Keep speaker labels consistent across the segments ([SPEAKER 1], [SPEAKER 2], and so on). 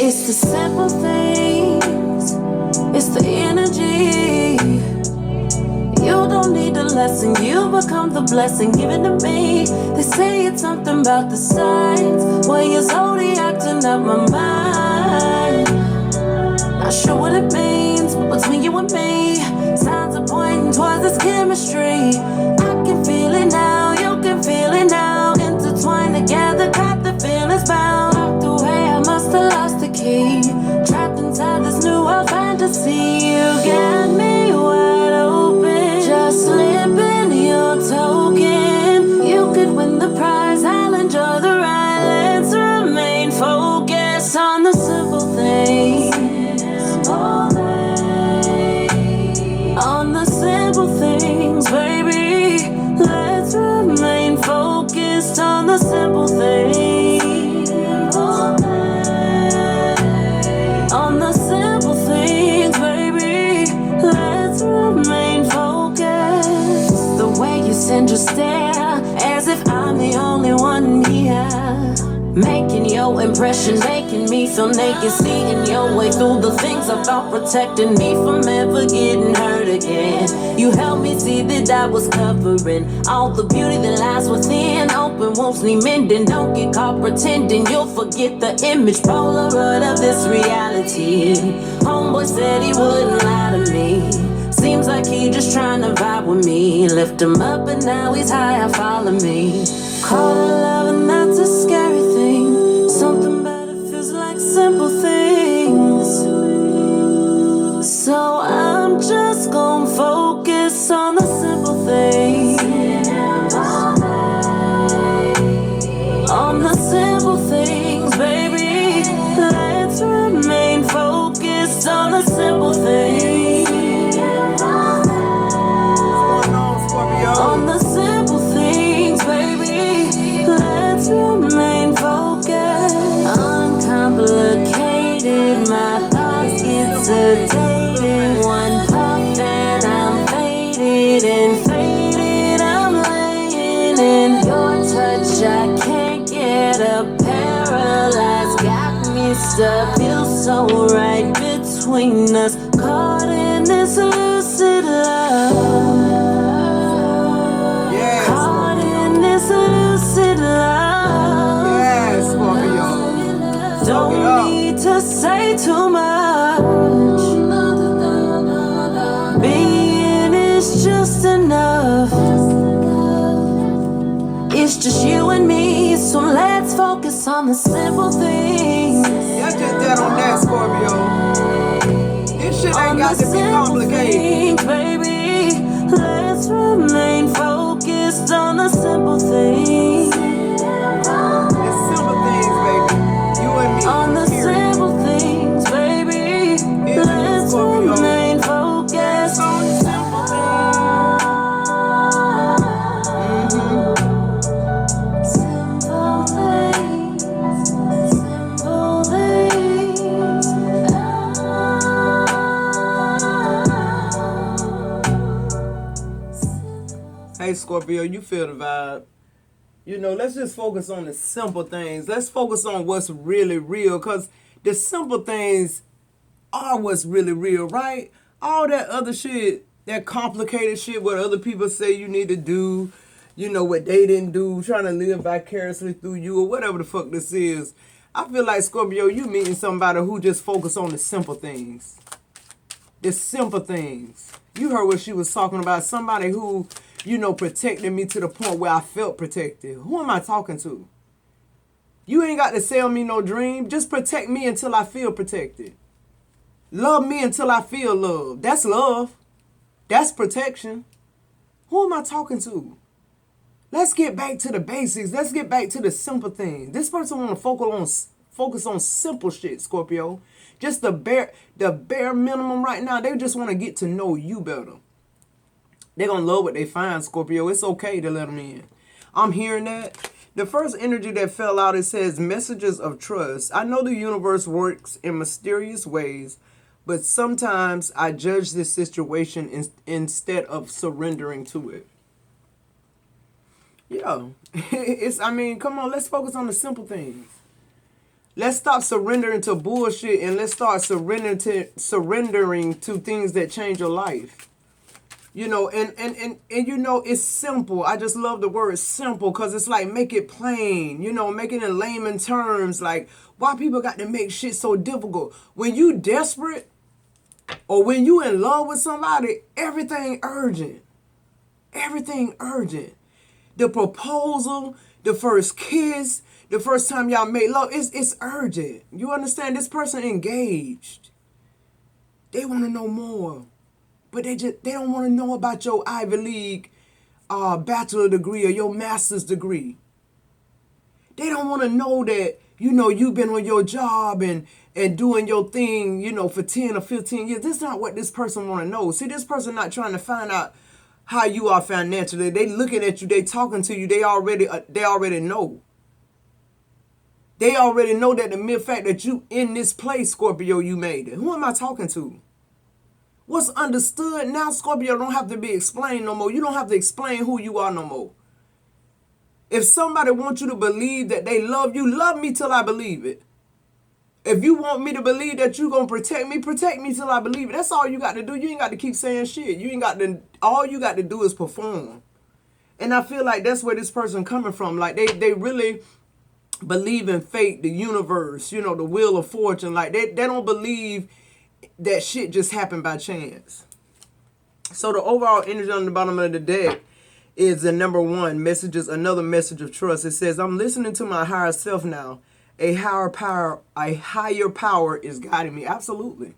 [SPEAKER 1] It's the simple things, it's the energy. You don't need a lesson, you become the blessing given to me. They say it's something about the signs, well, your zodiac's up my mind. Not sure what it means, but between you and me, signs are pointing towards this chemistry. I can feel it now, you can feel it now. Intertwined together, got the feelings bound. Locked away, I must have lost the key. Trapped inside this new world fantasy. You got me wide open, just slipping your token. You could win the prize, I'll enjoy the ride. Let's remain focused on the simple things. On the simple things, baby. Let's remain focused on the simple things. On the simple things, baby. Let's remain focused. The way you send your stare, as if I'm the only one here. Making your impression, making me feel naked. Seeing your way through the things I thought protecting me from ever getting hurt again. You helped me see that I was covering all the beauty that lies within. Open wounds need mending, don't get caught pretending. You'll forget the image Polaroid of this reality. Homeboy said he wouldn't lie to me. Seems like he just trying to vibe with me. Lift him up and now he's high, follow me. Call it love and that's a scary thing. Something better feels like simple things. So I'm just gonna focus on the simple things. On the simple things, baby. Let's remain focused on the simple things. On the simple things, baby. Let's remain focused. Uncomplicated, my thoughts get sedated. One puff and I'm faded and faded. I'm laying in your touch. I can't get up, paralyzed. Got me stuck, feels so right between us. Caught in this lucid love. Lucid love.
[SPEAKER 2] Yes, Scorpio.
[SPEAKER 1] Don't need to say too much. Being is just enough. It's just you and me, so let's focus on the simple things.
[SPEAKER 2] That's just that on that, Scorpio. This shit ain't got to be complicated.
[SPEAKER 1] Things, baby. Let's remain focused on the simple things.
[SPEAKER 2] The simple things, baby. You and me.
[SPEAKER 1] On the simple things, baby. Let's remain focused on the simple things. Simple things. Simple things.
[SPEAKER 2] Hey, Scorpio, you feel the vibe. You know, let's just focus on the simple things. Let's focus on what's really real, because the simple things are what's really real, right? All that other shit, that complicated shit, what other people say you need to do, you know, what they didn't do, trying to live vicariously through you, or whatever the fuck this is. I feel like, Scorpio, you meeting somebody who just focus on the simple things. The simple things. You heard what she was talking about. Somebody who, you know, protected me to the point where I felt protected. Who am I talking to? You ain't got to sell me no dream. Just protect me until I feel protected. Love me until I feel love. That's love. That's protection. Who am I talking to? Let's get back to the basics. Let's get back to the simple things. This person want to focus on simple shit, Scorpio. Just the bare minimum right now. They just want to get to know you better. They're going to love what they find, Scorpio. It's okay to let them in. I'm hearing that. The first energy that fell out, it says messages of trust. I know the universe works in mysterious ways, but sometimes I judge this situation instead of surrendering to it. Yeah. I mean, come on, let's focus on the simple things. Let's stop surrendering to bullshit and let's start surrendering to things that change your life. You know, and you know, it's simple. I just love the word simple because it's like make it plain, you know, make it in layman terms. Like, why people got to make shit so difficult? When you desperate or when you in love with somebody, everything urgent. Everything urgent. The proposal, the first kiss, the first time y'all make love, it's urgent. You understand? This person engaged. They want to know more. But they don't want to know about your Ivy League bachelor degree or your master's degree. They don't want to know that, you know, you've been on your job and doing your thing, you know, for 10 or 15 years. This is not what this person want to know. See, this person not trying to find out how you are financially. They looking at you, they talking to you, they already know. They already know that the mere fact that you in this place, Scorpio, you made it. Who am I talking to? What's understood now, Scorpio, don't have to be explained no more. You don't have to explain who you are no more. If somebody wants you to believe that they love you, love me till I believe it. If you want me to believe that you're going to protect me till I believe it. That's all you got to do. You ain't got to keep saying shit. All you got to do is perform. And I feel like that's where this person coming from. Like they really believe in fate, the universe, you know, the wheel of fortune. Like they don't believe that shit just happened by chance. So the overall energy on the bottom of the deck is the number one messages, another message of trust. It says, I'm listening to my higher self now. A higher power is guiding me. Absolutely.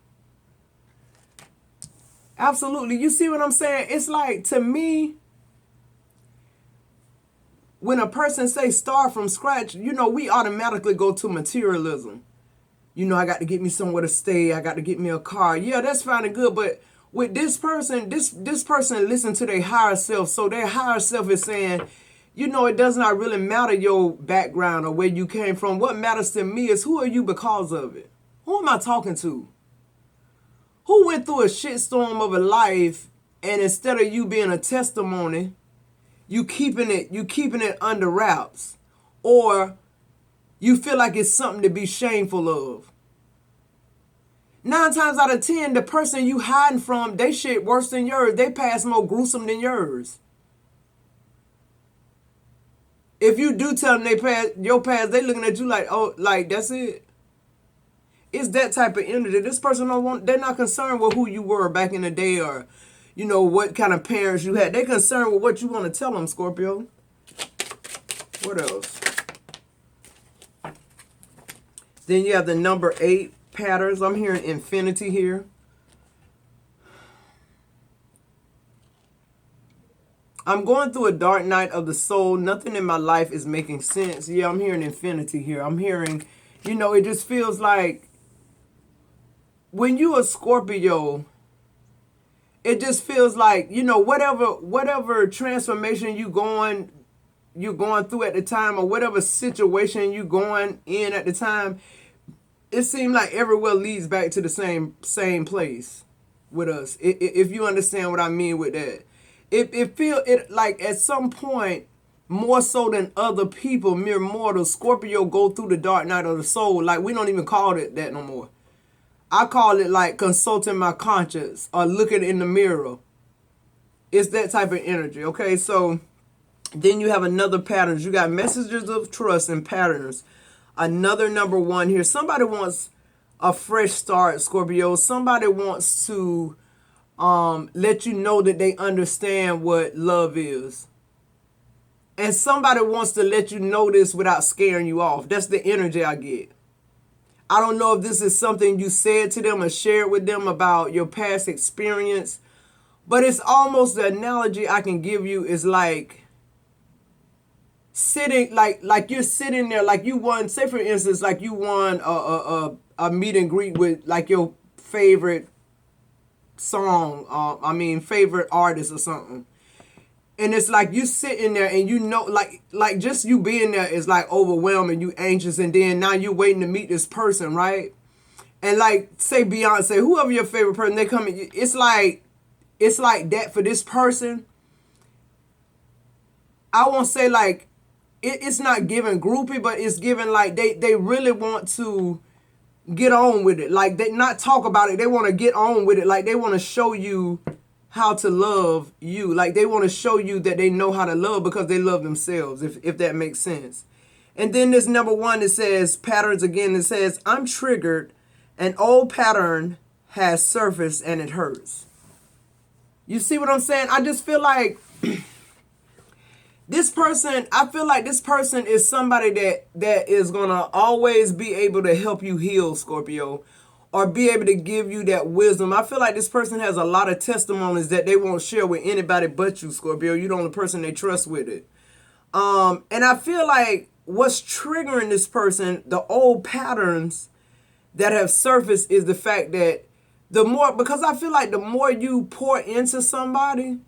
[SPEAKER 2] Absolutely. You see what I'm saying? It's like, to me, when a person say start from scratch, you know, we automatically go to materialism. You know, I got to get me somewhere to stay. I got to get me a car. Yeah, that's fine and good. But with this person, this person listen to their higher self. So their higher self is saying, you know, it does not really matter your background or where you came from. What matters to me is who are you because of it? Who am I talking to? Who went through a shitstorm of a life and instead of you being a testimony, you keeping it under wraps? Or you feel like it's something to be shameful of. 9 times out of 10, the person you hiding from, they shit worse than yours. They past more gruesome than yours. If you do tell them your past, they looking at you like, oh, like that's it. It's that type of energy. This person they're not concerned with who you were back in the day or, you know, what kind of parents you had. They're concerned with what you want to tell them, Scorpio. What else? Then you have the number 8 patterns. I'm hearing infinity here. I'm going through a dark night of the soul. Nothing in my life is making sense. Yeah, I'm hearing infinity here. I'm hearing, you know, it just feels like when you a Scorpio, it just feels like, you know, whatever transformation you going through at the time or whatever situation you going in at the time, it seems like everywhere leads back to the same place with us. If you understand what I mean with that. It feel like at some point, more so than other people, mere mortals, Scorpio go through the dark night of the soul. Like, we don't even call it that no more. I call it like consulting my conscience or looking in the mirror. It's that type of energy, okay? So then you have another patterns. You got messages of trust and patterns. Another number 1 here. Somebody wants a fresh start, Scorpio. Somebody wants to let you know that they understand what love is. And somebody wants to let you know this without scaring you off. That's the energy I get. I don't know if this is something you said to them or shared with them about your past experience, but it's almost the analogy I can give you is like sitting, like you're sitting there, like you won, say for instance, like you won a meet and greet with like your favorite song, favorite artist or something. And it's like you sitting there and you know, like just you being there is like overwhelming, you anxious, and then now you're waiting to meet this person, right? And like, say Beyonce, whoever your favorite person, they come in, it's like that for this person. I won't say like it's not giving groupie, but it's giving like they really want to get on with it. Like, they not talk about it, they want to get on with it. Like, they want to show you how to love you. Like, they want to show you that they know how to love because they love themselves, if that makes sense. And then this number one, it says patterns again. It says, I'm triggered. An old pattern has surfaced and it hurts. You see what I'm saying? I just feel like this person, I feel like this person is somebody that is going to always be able to help you heal, Scorpio, or be able to give you that wisdom. I feel like this person has a lot of testimonies that they won't share with anybody but you, Scorpio. You're the only person they trust with it. And I feel like what's triggering this person, the old patterns that have surfaced, is the fact that the more, because I feel like the more you pour into somebody,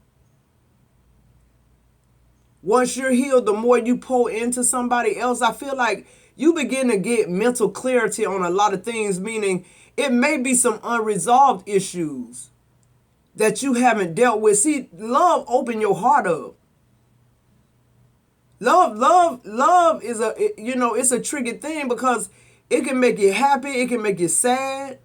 [SPEAKER 2] once you're healed, the more you pour into somebody else, I feel like you begin to get mental clarity on a lot of things, meaning it may be some unresolved issues that you haven't dealt with. See, love open your heart up. Love is it's a tricky thing because it can make you happy, it can make you sad,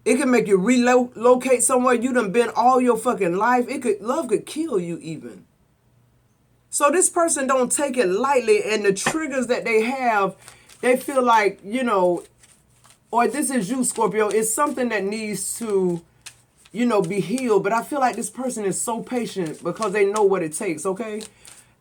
[SPEAKER 2] it can make you relocate somewhere you done been all your fucking life. Love could kill you even. So this person don't take it lightly, and the triggers that they have, they feel like, or this is you, Scorpio, it's something that needs to, be healed. But I feel like this person is so patient because they know what it takes, okay?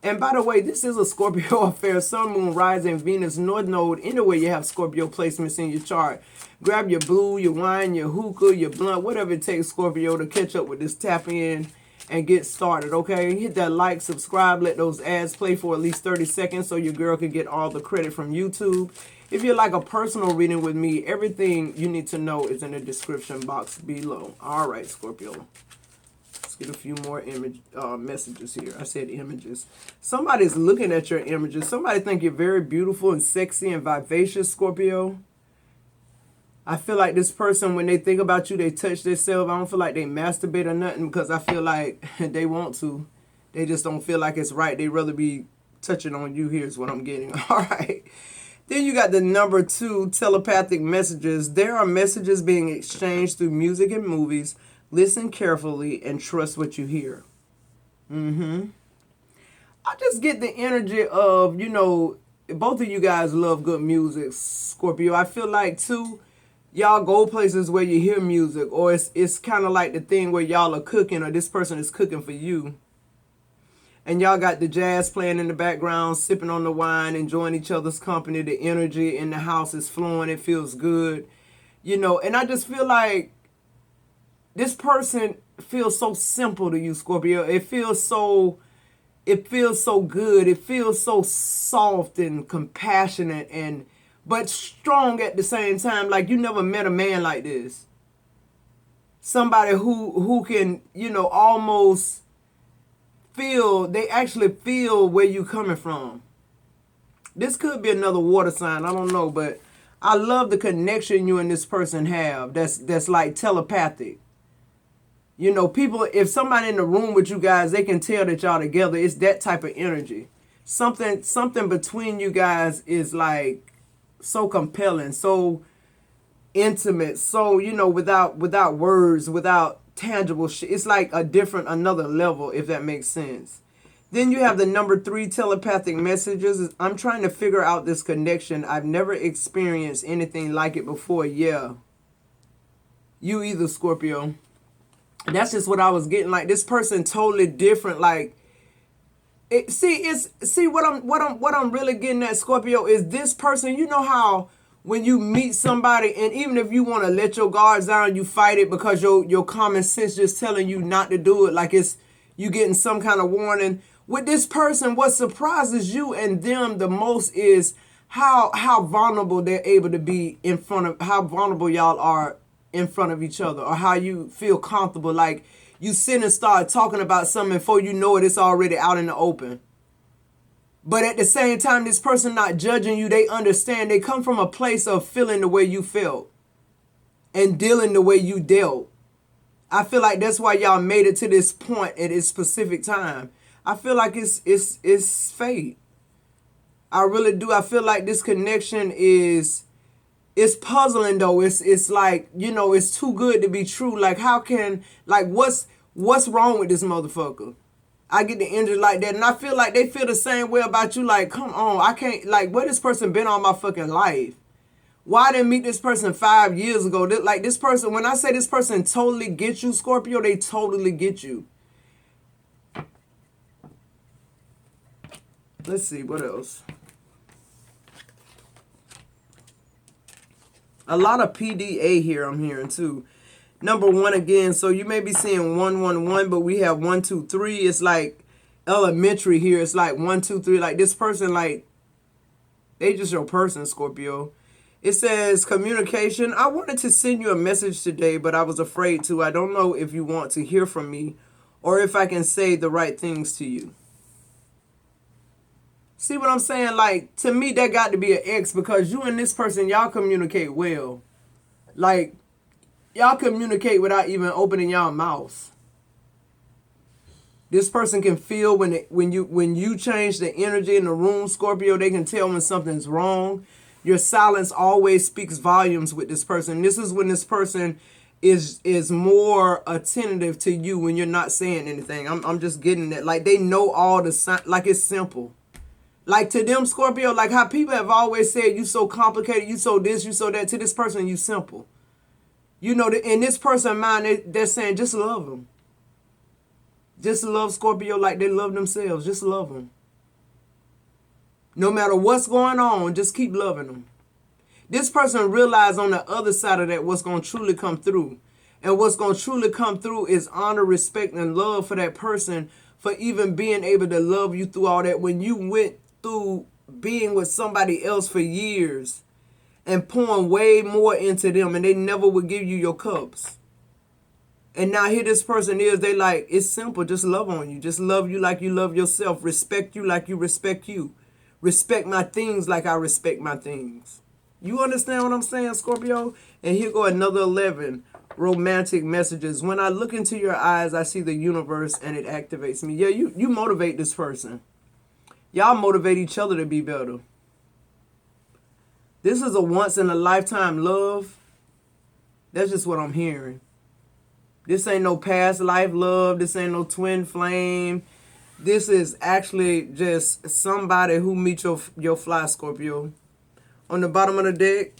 [SPEAKER 2] And by the way, this is a Scorpio affair. Sun, Moon, Rising, Venus, North Node. Anywhere you have Scorpio placements in your chart. Grab your blue, your wine, your hookah, your blunt, whatever it takes, Scorpio, to catch up with this tap in and get started, okay? Hit that like, subscribe, let those ads play for at least 30 seconds so your girl can get all the credit from YouTube. If you'd like a personal reading with me, everything you need to know is in the description box below. All right, Scorpio. Let's get a few more messages here. I said images. Somebody's looking at your images. Somebody think you're very beautiful and sexy and vivacious, Scorpio. I feel like this person, when they think about you, they touch themselves. I don't feel like they masturbate or nothing because I feel like they want to. They just don't feel like it's right. They'd rather be touching on you. Here's what I'm getting. All right. Then you got the number 2, telepathic messages. There are messages being exchanged through music and movies. Listen carefully and trust what you hear. I just get the energy of, both of you guys love good music, Scorpio. I feel like, too, y'all go places where you hear music, or it's kind of like the thing where y'all are cooking, or this person is cooking for you. And y'all got the jazz playing in the background, sipping on the wine, enjoying each other's company. The energy in the house is flowing. It feels good. And I just feel like this person feels so simple to you, Scorpio. It feels so good. It feels so soft and compassionate but strong at the same time. Like, you never met a man like this. Somebody who can, almost they actually feel where you coming from. This could be another water sign. I don't know, but I love the connection you and this person have. That's like telepathic. People, if somebody in the room with you guys, they can tell that y'all together. It's that type of energy. Something between you guys is like so compelling, so intimate, so, without words, without tangible shit. It's like another level, if that makes sense. Then you have the number 3, telepathic messages. I'm trying to figure out this connection. I've never experienced anything like it before. Yeah. You either, Scorpio. That's just what I was getting. Like, this person totally different. Like, what I'm really getting at, Scorpio, is this person. You know how when you meet somebody, and even if you want to let your guards down, you fight it because your common sense just telling you not to do it. Like, you getting some kind of warning. With this person, what surprises you and them the most is how vulnerable they're able to be how vulnerable y'all are in front of each other, or how you feel comfortable. Like, you sit and start talking about something, before you know it, it's already out in the open. But at the same time, this person not judging you. They understand. They come from a place of feeling the way you felt and dealing the way you dealt. I feel like that's why y'all made it to this point at this specific time. I feel like it's fate. I really do. I feel like this connection is it's puzzling though. It's like, you know, it's too good to be true. Like how can, like what's wrong with this motherfucker? I get the energy like that, and I feel like they feel the same way about you. Like, come on, I can't. Like, where this person been all my fucking life? Why I didn't meet this person 5 years ago? Like this person, when I say this person totally gets you, Scorpio, they totally get you. Let's see what else. A lot of PDA here I'm hearing too. Number one again, so you may be seeing 111, but we have 123. It's like elementary here. It's like 123. Like this person, like they just your person, Scorpio. It says communication. I wanted to send you a message today, but I was afraid to. I don't know if you want to hear from me or if I can say the right things to you. See what I'm saying? Like, to me, that got to be an X because you and this person, y'all communicate well. Like, y'all communicate without even opening y'all mouths. This person can feel when you change the energy in the room, Scorpio. They can tell when something's wrong. Your silence always speaks volumes with this person. This is when this person is more attentive to you when you're not saying anything. I'm just getting that. Like, they know all the like it's simple. Like to them, Scorpio, like how people have always said, you so complicated, you so this, you so that. To this person, you simple. You know, in this person's mind, they're saying, just love them. Just love Scorpio like they love themselves. Just love them. No matter what's going on, just keep loving them. This person realizes on the other side of that what's going to truly come through. And what's going to truly come through is honor, respect, and love for that person for even being able to love you through all that. When you went through being with somebody else for years and pouring way more into them and they never would give you your cups. And now here this person is, they like, it's simple, just love on you. Just love you like you love yourself. Respect you like you respect you. Respect my things like I respect my things. You understand what I'm saying, Scorpio? And here go another 11 romantic messages. When I look into your eyes, I see the universe and it activates me. Yeah, you motivate this person. Y'all motivate each other to be better. This is a once-in-a-lifetime love. That's just what I'm hearing. This ain't no past life love. This ain't no twin flame. This is actually just somebody who meets your fly, Scorpio. On the bottom of the deck,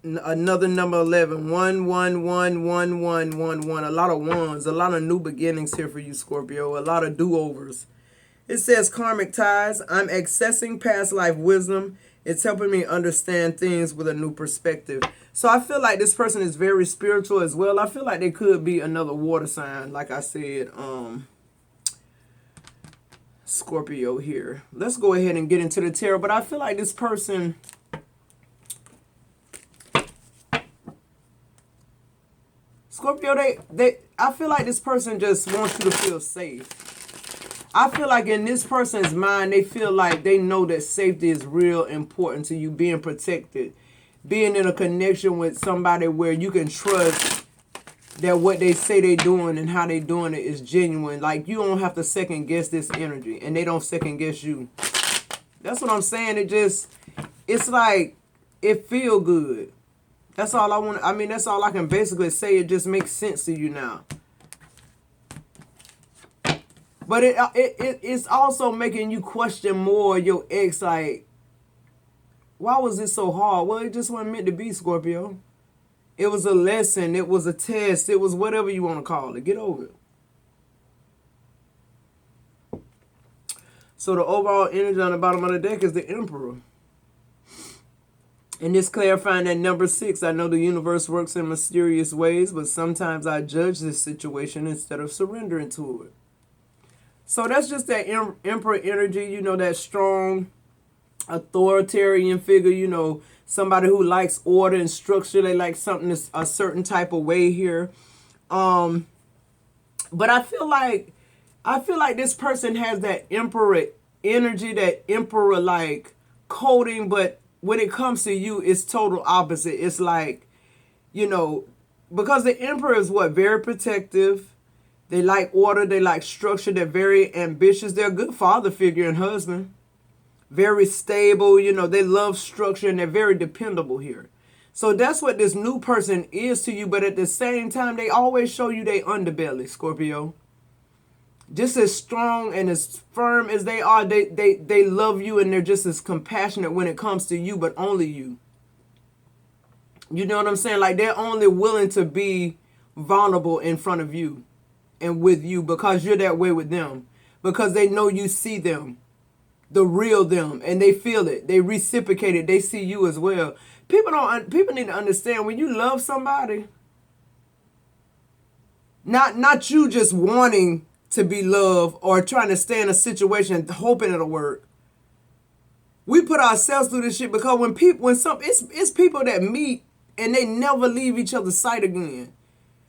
[SPEAKER 2] another number 11. 1, 1, 1, 1, 1, 1, 1. A lot of ones. A lot of new beginnings here for you, Scorpio. A lot of do-overs. It says karmic ties. I'm accessing past life wisdom. It's helping me understand things with a new perspective. So I feel like this person is very spiritual as well. I feel like they could be another water sign, like I said, Scorpio here. Let's go ahead and get into the tarot. But I feel like this person, Scorpio, I feel like this person just wants you to feel safe. I feel like in this person's mind, they feel like they know that safety is real important to you, being protected, being in a connection with somebody where you can trust that what they say they're doing and how they doing it is genuine. Like, you don't have to second guess this energy, and they don't second guess you. That's what I'm saying. It's like, it feel good. That's all I want. I mean, that's all I can basically say. It just makes sense to you now. But it's also making you question more your ex, like, why was it so hard? Well, it just wasn't meant to be, Scorpio. It was a lesson. It was a test. It was whatever you want to call it. Get over it. So the overall energy on the bottom of the deck is the Emperor. And this clarifying that number 6, I know the universe works in mysterious ways, but sometimes I judge this situation instead of surrendering to it. So that's just that Emperor energy, you know, that strong authoritarian figure, you know, somebody who likes order and structure. They like something a certain type of way here. But I feel like this person has that Emperor energy, that Emperor like coding, but when it comes to you, it's total opposite. It's like, you know, because the Emperor is what? Very protective. They like order. They like structure. They're very ambitious. They're a good father figure and husband. Very stable. You know, they love structure and they're very dependable here. So that's what this new person is to you. But at the same time, they always show you their underbelly, Scorpio. Just as strong and as firm as they are, they love you and they're just as compassionate when it comes to you, but only you. You know what I'm saying? Like, they're only willing to be vulnerable in front of you and with you because you're that way with them. Because they know you see them, the real them, and they feel it. They reciprocate it. They see you as well. People need to understand, when you love somebody, not you just wanting to be loved or trying to stay in a situation hoping it'll work. We put ourselves through this shit because it's people that meet and they never leave each other's sight again.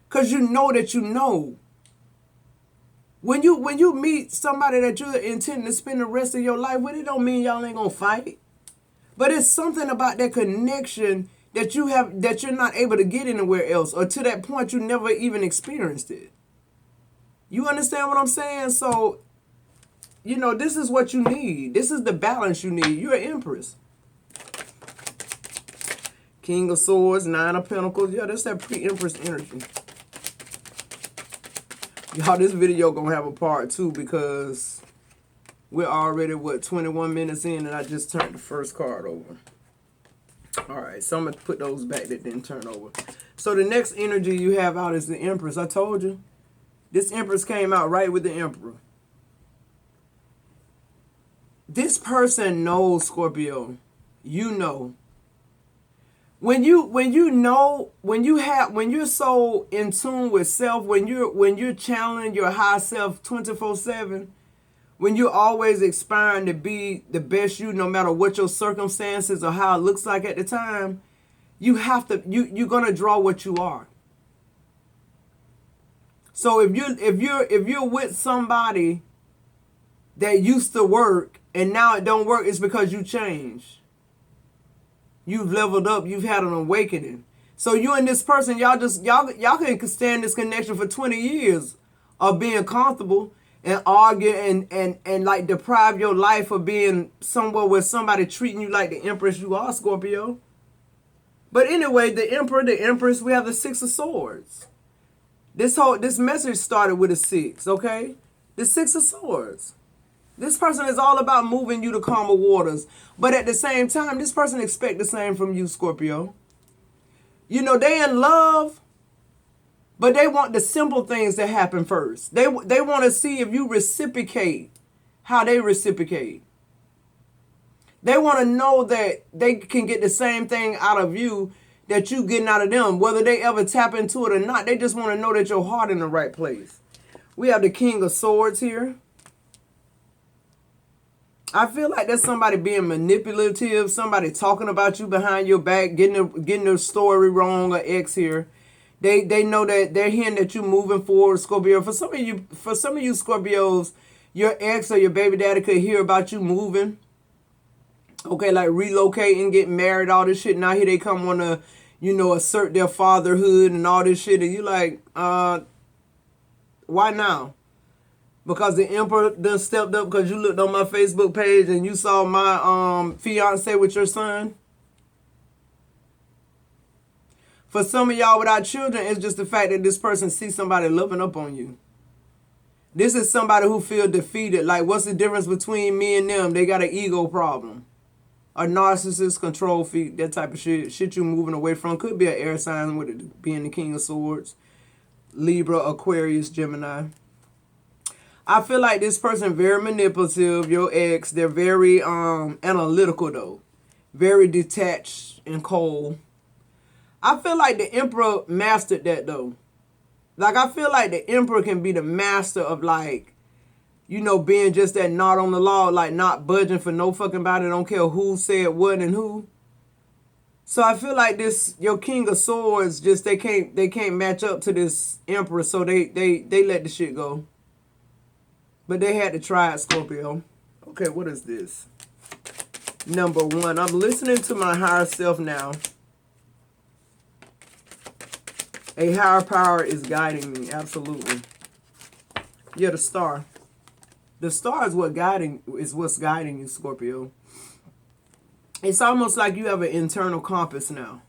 [SPEAKER 2] Cause you know that you know. When you meet somebody that you're intending to spend the rest of your life with, it don't mean y'all ain't gonna fight. But it's something about that connection that you have that you're not able to get anywhere else, or to that point you never even experienced it. You understand what I'm saying? So, you know, this is what you need. This is the balance you need. You're an empress. King of Swords, Nine of Pentacles. Yeah, that's that pre-empress energy. Y'all, this video gonna have a part 2 because we're already, 21 minutes in, and I just turned the first card over. All right, so I'm gonna put those back that didn't turn over. So the next energy you have out is the Empress. I told you. This Empress came out right with the Emperor. This person knows, Scorpio. You know. When you're so in tune with self, when you're channeling your high self 24/7, when you're always aspiring to be the best you, no matter what your circumstances or how it looks like at the time, you're gonna draw what you are. So if you're with somebody that used to work and now it don't work, it's because you changed. You've leveled up. You've had an awakening. So you and this person, y'all can stand this connection for 20 years of being comfortable and argue and like deprive your life of being somewhere where somebody treating you like the Empress you are, Scorpio. But anyway, the Emperor, the Empress, we have the Six of Swords. This message started with a 6, okay? The Six of Swords. This person is all about moving you to calmer waters. But at the same time, this person expects the same from you, Scorpio. You know, they in love, but they want the simple things to happen first. They want to see if you reciprocate how they reciprocate. They want to know that they can get the same thing out of you that you getting out of them. Whether they ever tap into it or not, they just want to know that your heart in the right place. We have the King of Swords here. I feel like that's somebody being manipulative, somebody talking about you behind your back, getting the story wrong or X here. They know that they're hearing that you're moving forward, Scorpio. For some of you Scorpios, your ex or your baby daddy could hear about you moving. Okay, like relocating, getting married, all this shit. Now here they come want to, assert their fatherhood and all this shit. And you like, why now? Because the Emperor done stepped up because you looked on my Facebook page and you saw my fiance with your son. For some of y'all without children, it's just the fact that this person sees somebody loving up on you. This is somebody who feel defeated. Like, what's the difference between me and them? They got an ego problem. A narcissist, control freak, that type of shit. Shit you moving away from. Could be an air sign with it being the King of Swords. Libra, Aquarius, Gemini. I feel like this person very manipulative, your ex. They're very analytical though. Very detached and cold. I feel like the Emperor mastered that though. Like, I feel like the Emperor can be the master of like, being just that knot on the law, like not budging for no fucking body. Don't care who said what and who. So I feel like your King of Swords, just they can't match up to this Emperor, so they let the shit go. But they had to try it, Scorpio. Okay, what is this? Number 1. I'm listening to my higher self now. A higher power is guiding me, absolutely. Yeah, the star. The star is what's guiding you, Scorpio. It's almost like you have an internal compass now.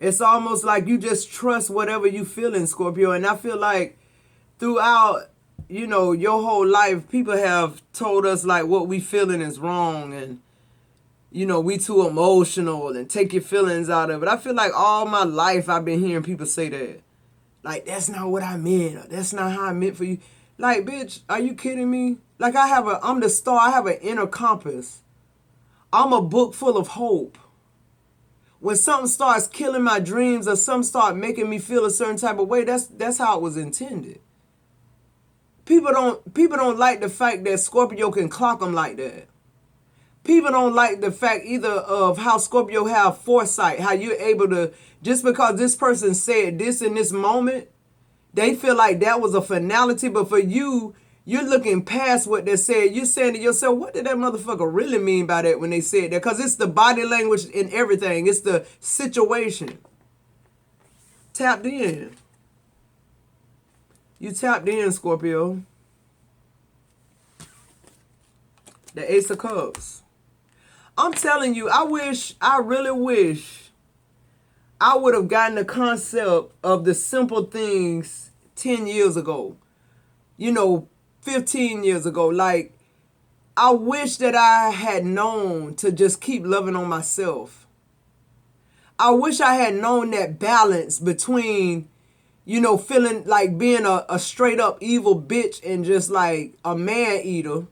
[SPEAKER 2] It's almost like you just trust whatever you feel in, Scorpio. And I feel like throughout, your whole life, people have told us like what we feeling is wrong and, we too emotional and take your feelings out of it. I feel like all my life I've been hearing people say that. Like, that's not what I meant. Or that's not how I meant for you. Like, bitch, are you kidding me? Like, I'm the star. I have an inner compass. I'm a book full of hope. When something starts killing my dreams or something start making me feel a certain type of way, that's how it was intended. People don't like the fact that Scorpio can clock them like that. People don't like the fact either of how Scorpio have foresight, how you're able to, just because this person said this in this moment, they feel like that was a finality, but for you, you're looking past what they said. You're saying to yourself, what did that motherfucker really mean by that when they said that? Because it's the body language and everything. It's the situation. Tapped in. You tapped in, Scorpio. The Ace of Cups. I'm telling you, I really wish I would have gotten the concept of the simple things 10 years ago. 15 years ago. Like, I wish that I had known to just keep loving on myself. I wish I had known that balance between, feeling like being a straight up evil bitch and just like a man eater.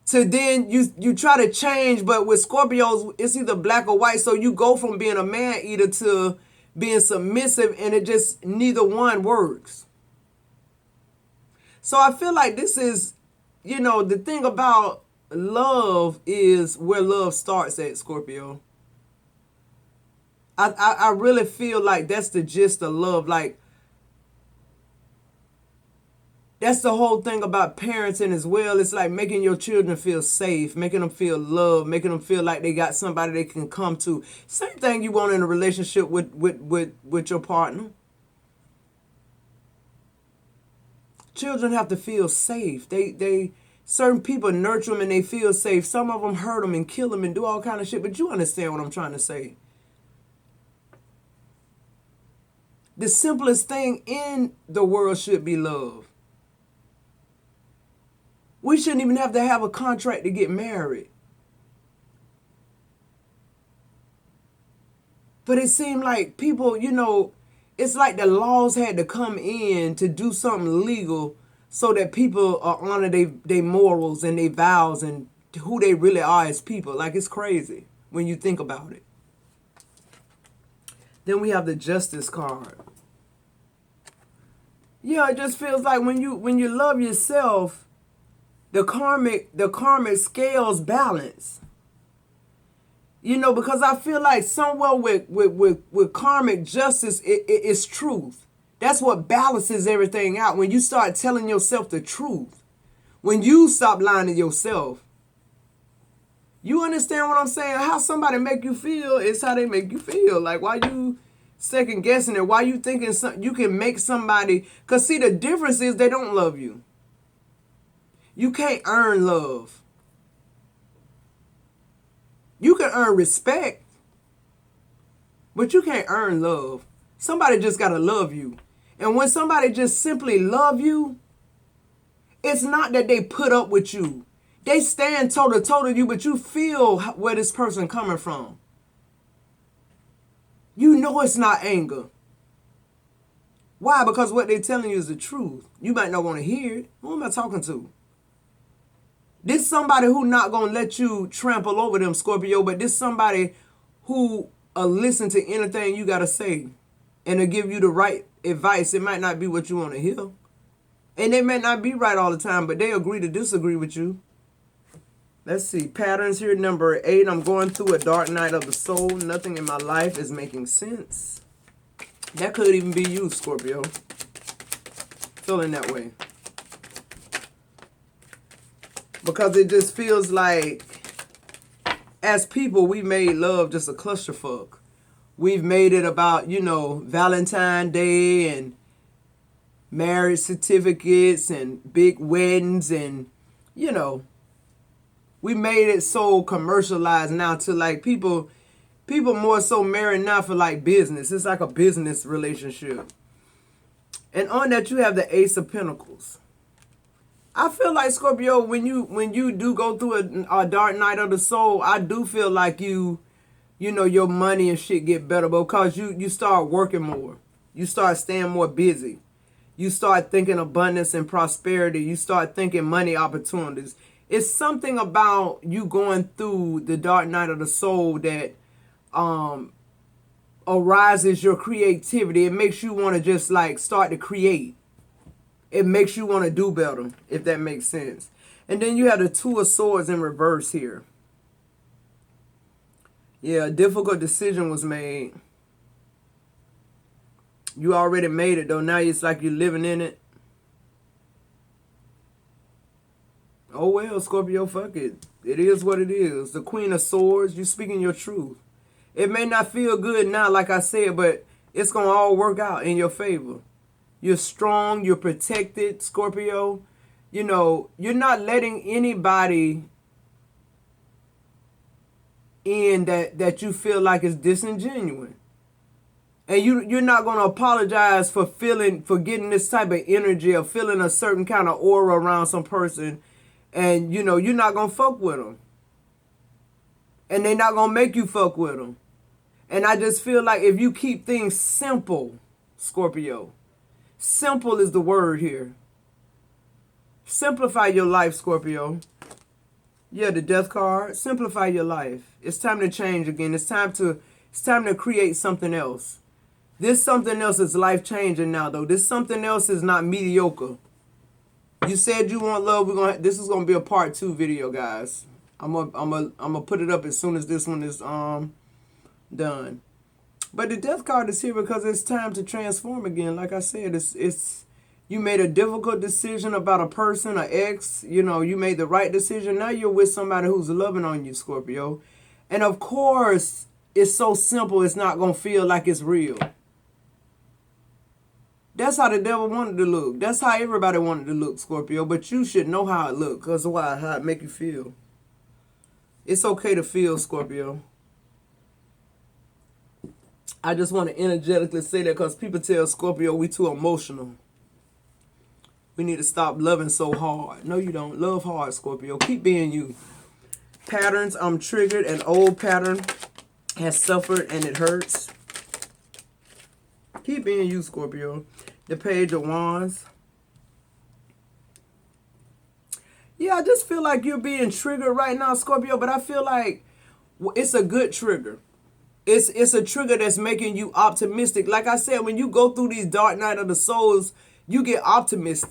[SPEAKER 2] So then you try to change, but with Scorpios, it's either black or white. So you go from being a man eater to being submissive, and it just, neither one works. So I feel like this is, the thing about love is where love starts at, Scorpio. I really feel like that's the gist of love. Like, that's the whole thing about parenting as well. It's like making your children feel safe, making them feel loved, making them feel like they got somebody they can come to. Same thing you want in a relationship with your partner. Children have to feel safe. They certain people nurture them and they feel safe. Some of them hurt them and kill them and do all kind of shit. But you understand what I'm trying to say. The simplest thing in the world should be love. We shouldn't even have to have a contract to get married. But it seemed like people, it's like the laws had to come in to do something legal so that people honor their morals and their vows and who they really are as people. Like, it's crazy when you think about it. Then we have the Justice card. Yeah, it just feels like when you love yourself, the karmic scales balance. Because I feel like somewhere with karmic justice, it's truth. That's what balances everything out. When you start telling yourself the truth. When you stop lying to yourself. You understand what I'm saying? How somebody make you feel is how they make you feel. Like, why you second guessing it? Why you thinking you can make somebody... Because see, the difference is they don't love you. You can't earn love. You can earn respect, but you can't earn love. Somebody just got to love you. And when somebody just simply love you, it's not that they put up with you. They stand toe to toe to you, but you feel where this person coming from. You know it's not anger. Why? Because what they're telling you is the truth. You might not want to hear it. Who am I talking to? This somebody who not going to let you trample over them, Scorpio, but this somebody who listen to anything you got to say and to give you the right advice. It might not be what you want to hear. And they may not be right all the time, but they agree to disagree with you. Let's see. Patterns here. Number 8. I'm going through a dark night of the soul. Nothing in my life is making sense. That could even be you, Scorpio. Feeling that way. Because it just feels like, as people, we made love just a clusterfuck. We've made it about, Valentine's Day and marriage certificates and big weddings, and, we made it so commercialized now to like people more so married now for like business. It's like a business relationship. And on that you have the Ace of Pentacles. I feel like, Scorpio, when you do go through a dark night of the soul, I do feel like your money and shit get better because you start working more. You start staying more busy. You start thinking abundance and prosperity. You start thinking money opportunities. It's something about you going through the dark night of the soul that arises your creativity. It makes you want to just like start to create. It makes you want to do better, if that makes sense. And then you have the Two of Swords in reverse here. Yeah, a difficult decision was made. You already made it though. Now it's like you're living in it. Oh well, Scorpio, fuck it. It is what it is. The Queen of Swords, you speaking your truth. It may not feel good now, like I said, but it's going to all work out in your favor. You're strong. You're protected, Scorpio. You're not letting anybody in that you feel like is disingenuous. And you're not going to apologize for getting this type of energy or feeling a certain kind of aura around some person. And, you're not going to fuck with them. And they're not going to make you fuck with them. And I just feel like if you keep things simple, Scorpio, simple is the word here. Simplify your life, Scorpio. Yeah, the Death card. Simplify your life. It's time to change again. It's time to create something else. This something else is life changing now, though. This something else is not mediocre. You said you want love. This is gonna be a part 2 video, guys. I'm gonna put it up as soon as this one is done. But the Death card is here because it's time to transform again. Like I said, it's you made a difficult decision about a person, an ex. You made the right decision. Now you're with somebody who's loving on you, Scorpio. And of course, it's so simple. It's not gonna feel like it's real. That's how the devil wanted to look. That's how everybody wanted to look, Scorpio. But you should know how it looks. Because why? How it make you feel. It's okay to feel, Scorpio. I just want to energetically say that because people tell Scorpio we too emotional. We need to stop loving so hard. No, you don't. Love hard, Scorpio. Keep being you. Patterns, I'm triggered. An old pattern has suffered and it hurts. Keep being you, Scorpio. The Page of Wands. Yeah, I just feel like you're being triggered right now, Scorpio, but I feel like it's a good trigger. It's a trigger that's making you optimistic. Like I said, when you go through these dark night of the souls, you get optimistic.